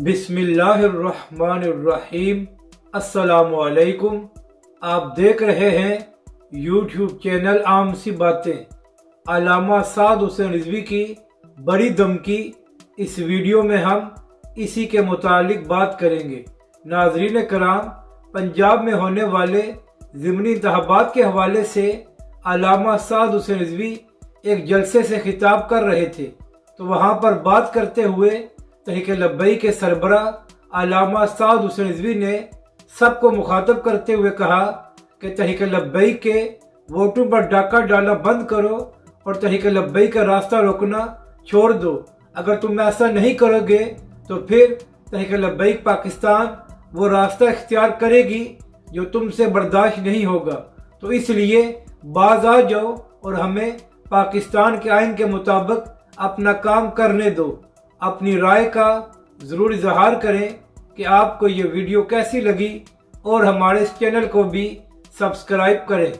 بسم اللہ الرحمن الرحیم۔ السلام علیکم۔ آپ دیکھ رہے ہیں یوٹیوب چینل عام سی باتیں۔ علامہ سعد حسین رضوی کی بڑی دھمکی، اس ویڈیو میں ہم اسی کے متعلق بات کریں گے۔ ناظرین کرام، پنجاب میں ہونے والے ضمنی انتخابات کے حوالے سے علامہ سعد حسین رضوی ایک جلسے سے خطاب کر رہے تھے، تو وہاں پر بات کرتے ہوئے تحریک لبیک کے سربراہ علامہ سعد حسین رضوی نے سب کو مخاطب کرتے ہوئے کہا کہ تحریک لبیک کے ووٹوں پر ڈاکہ ڈالنا بند کرو اور تحریک لبیک کا راستہ روکنا چھوڑ دو۔ اگر تم ایسا نہیں کرو گے تو پھر تحریک لبیک پاکستان وہ راستہ اختیار کرے گی جو تم سے برداشت نہیں ہوگا۔ تو اس لیے باز آ جاؤ اور ہمیں پاکستان کے آئین کے مطابق اپنا کام کرنے دو۔ اپنی رائے کا ضرور اظہار کریں کہ آپ کو یہ ویڈیو کیسی لگی، اور ہمارے اس چینل کو بھی سبسکرائب کریں۔